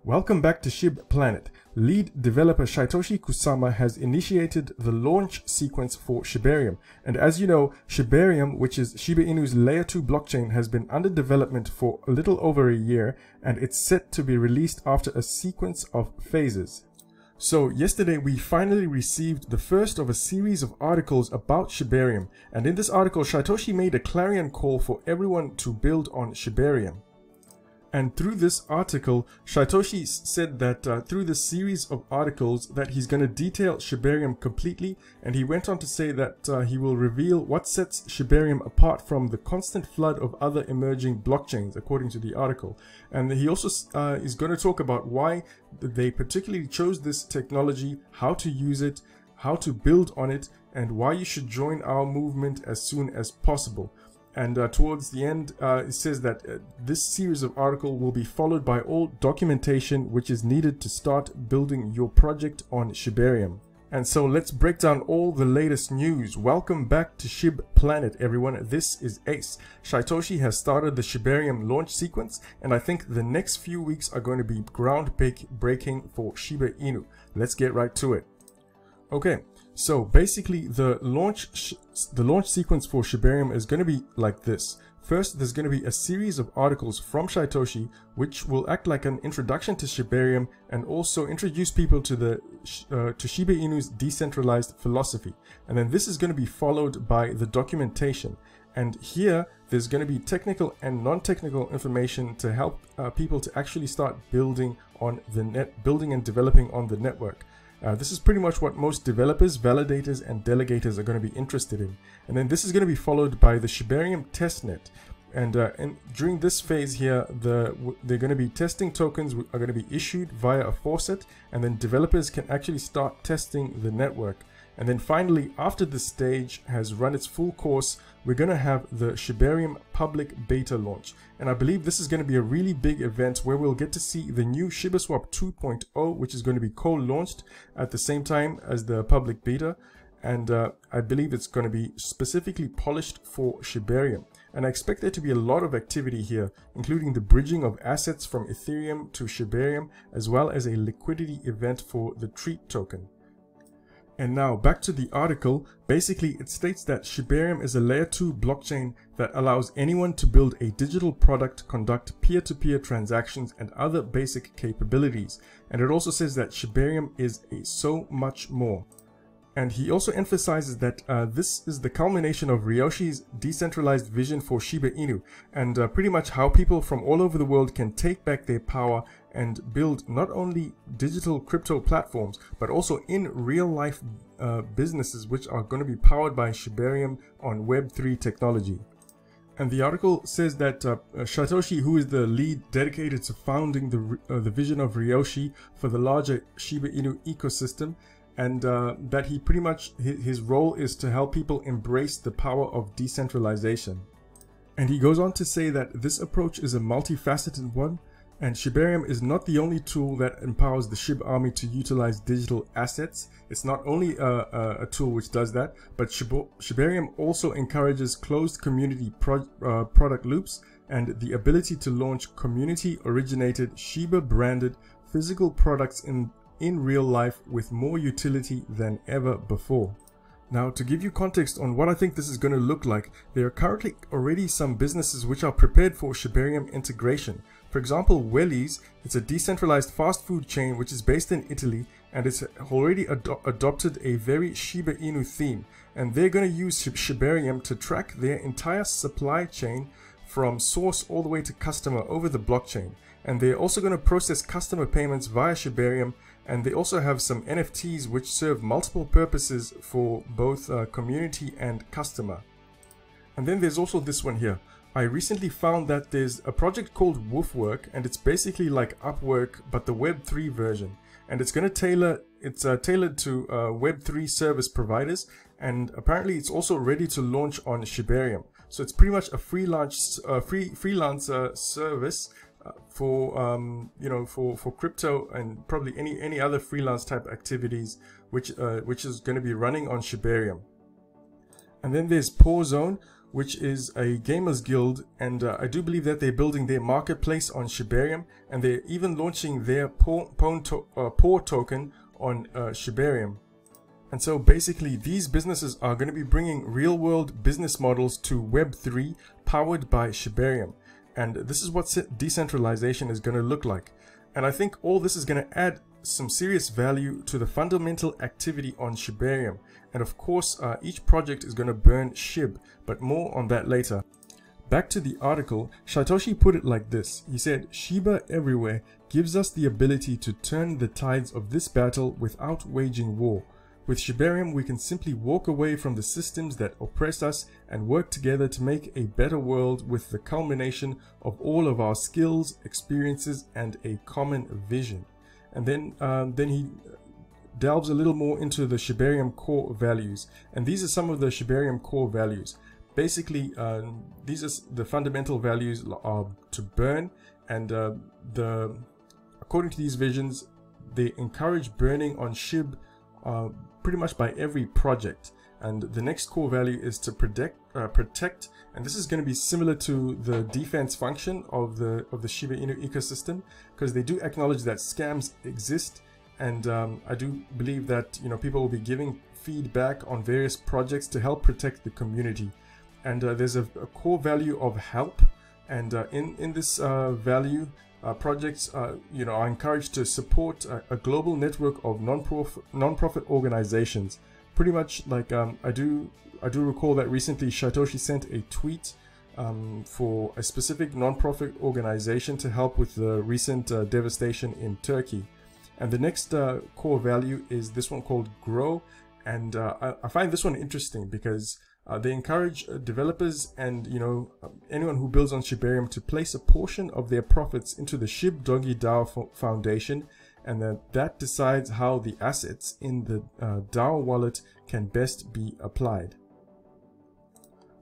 Welcome back to SHIB Planet. Lead developer Shytoshi Kusama has initiated the launch sequence for Shibarium. And as you know, Shibarium, which is Shiba Inu's layer 2 blockchain, has been under development for a little over a year, and it's set to be released after a sequence of phases. So yesterday we finally received the first of a series of articles about Shibarium, and in this article Shytoshi made a clarion call for everyone to build on Shibarium. And through this article, Shytoshi said that through this series of articles that he's going to detail Shibarium completely, and he went on to say that he will reveal what sets Shibarium apart from the constant flood of other emerging blockchains, according to the article. And he also is going to talk about why they particularly chose this technology, how to use it, how to build on it, and why you should join our movement as soon as possible. And towards the end, it says that this series of articles will be followed by all documentation which is needed to start building your project on Shibarium. And so let's break down all the latest news. Welcome back to SHIB Planet, everyone. This is Ace. Shytoshi has started the Shibarium launch sequence, and I think the next few weeks are going to be groundbreaking for Shiba Inu. Let's get right to it. Okay. So basically the launch sequence for Shibarium is going to be like this. First, there's going to be a series of articles from Shytoshi which will act like an introduction to Shibarium and also introduce people to Shiba Inu's decentralized philosophy. And then this is going to be followed by the documentation. And here there's going to be technical and non-technical information to help people to actually start building on the building and developing on the network. This is pretty much what most developers, validators, and delegators are going to be interested in. And then this is going to be followed by the Shibarium testnet. And during this phase here, they're going to be testing tokens are going to be issued via a faucet, and then developers can actually start testing the network. And then finally, after this stage has run its full course, we're going to have the Shibarium public beta launch. And I believe this is going to be a really big event where we'll get to see the new ShibaSwap 2.0, which is going to be co-launched at the same time as the public beta. And I believe it's going to be specifically polished for Shibarium. And I expect there to be a lot of activity here, including the bridging of assets from Ethereum to Shibarium, as well as a liquidity event for the Treat token. And now back to the article. Basically it states that Shibarium is a layer 2 blockchain that allows anyone to build a digital product, conduct peer-to-peer transactions, and other basic capabilities. And it also says that Shibarium is so much more. And he also emphasizes that this is the culmination of Ryoshi's decentralized vision for Shiba Inu, and pretty much how people from all over the world can take back their power and build not only digital crypto platforms, but also in real life businesses which are going to be powered by Shibarium on Web3 technology. And the article says that Shytoshi, who is the lead dedicated to founding the vision of Ryoshi for the larger Shiba Inu ecosystem, and that he pretty much, his role is to help people embrace the power of decentralization. And he goes on to say that this approach is a multifaceted one, and Shibarium is not the only tool that empowers the SHIB army to utilize digital assets. It's not only a tool which does that, but Shibarium also encourages closed community product loops and the ability to launch community-originated Shiba-branded physical products in real life with more utility than ever before. Now, to give you context on what I think this is going to look like, there are currently already some businesses which are prepared for Shibarium integration. For example, Wellies, it's a decentralized fast food chain which is based in Italy, and it's already adopted a very Shiba Inu theme, and they're going to use Shibarium to track their entire supply chain from source all the way to customer over the blockchain. And they're also going to process customer payments via Shibarium, and they also have some NFTs which serve multiple purposes for both community and customer. And then there's also this one here. I recently found that there's a project called Woofwork, and it's basically like Upwork but the Web3 version. And it's going to tailored to Web3 service providers, and apparently it's also ready to launch on Shibarium. So it's pretty much a freelance service for for crypto and probably any other freelance type activities which is going to be running on Shibarium. And then there's Pore Zone, which is a gamers guild, and I do believe that they're building their marketplace on Shibarium, and they're even launching their paw token on Shibarium. And so basically these businesses are going to be bringing real-world business models to Web3 powered by Shibarium. And this is what decentralization is going to look like. And I think all this is going to add some serious value to the fundamental activity on Shibarium. And of course, each project is going to burn SHIB, but more on that later. Back to the article, Shytoshi put it like this. He said, "Shiba everywhere gives us the ability to turn the tides of this battle without waging war. With Shibarium, we can simply walk away from the systems that oppress us and work together to make a better world with the culmination of all of our skills, experiences, and a common vision." And then he delves a little more into the Shibarium core values. And these are some of the Shibarium core values. Basically, these are the fundamental values are to burn, and according to these visions, they encourage burning on SHIB pretty much by every project. And the next core value is to protect, and this is going to be similar to the defense function of the Shiba Inu ecosystem, because they do acknowledge that scams exist, and I do believe that people will be giving feedback on various projects to help protect the community. And there's a core value of help, and in this value, projects are encouraged to support a global network of non-profit organizations. Pretty much like I do recall that recently Shytoshi sent a tweet for a specific non-profit organization to help with the recent devastation in Turkey. And the next core value is this one called Grow, and I find this one interesting because they encourage developers and anyone who builds on Shibarium to place a portion of their profits into the SHIB Doggy DAO Foundation, and that decides how the assets in the DAO wallet can best be applied.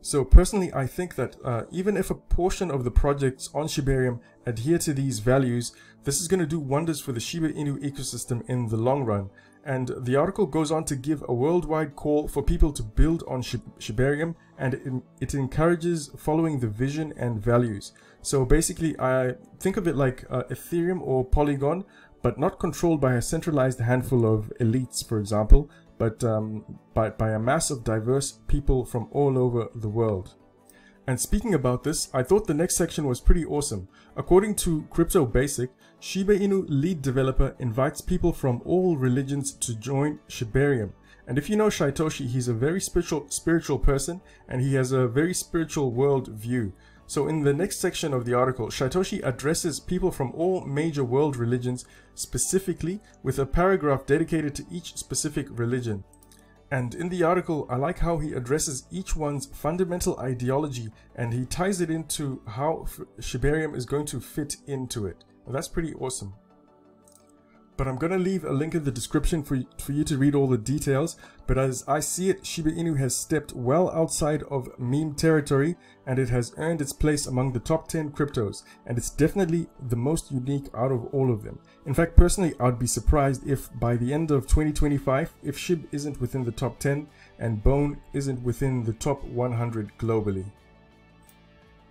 So personally, I think that even if a portion of the projects on Shibarium adhere to these values, this is going to do wonders for the Shiba Inu ecosystem in the long run. And the article goes on to give a worldwide call for people to build on Shibarium, and it encourages following the vision and values. So basically, I think of it like Ethereum or Polygon, but not controlled by a centralized handful of elites, for example, but by a mass of diverse people from all over the world. And speaking about this, I thought the next section was pretty awesome. According to Crypto Basic, Shiba Inu lead developer invites people from all religions to join Shibarium. And if you know Shytoshi, he's a very spiritual person, and he has a very spiritual world view. So in the next section of the article, Shytoshi addresses people from all major world religions specifically, with a paragraph dedicated to each specific religion. And in the article, I like how he addresses each one's fundamental ideology, and he ties it into how Shibarium is going to fit into it. And that's pretty awesome. But I'm going to leave a link in the description for you to read all the details. But as I see it, Shiba Inu has stepped well outside of meme territory, and it has earned its place among the top 10 cryptos. And it's definitely the most unique out of all of them. In fact, personally, I'd be surprised if by the end of 2025, if SHIB isn't within the top 10 and Bone isn't within the top 100 globally.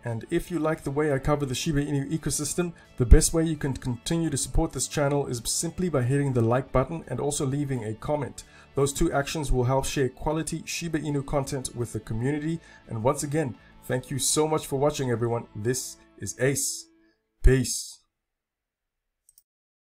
And if you like the way I cover the Shiba Inu ecosystem, the best way you can continue to support this channel is simply by hitting the like button and also leaving a comment. Those two actions will help share quality Shiba Inu content with the community. And once again, thank you so much for watching, everyone. This is Ace. Peace.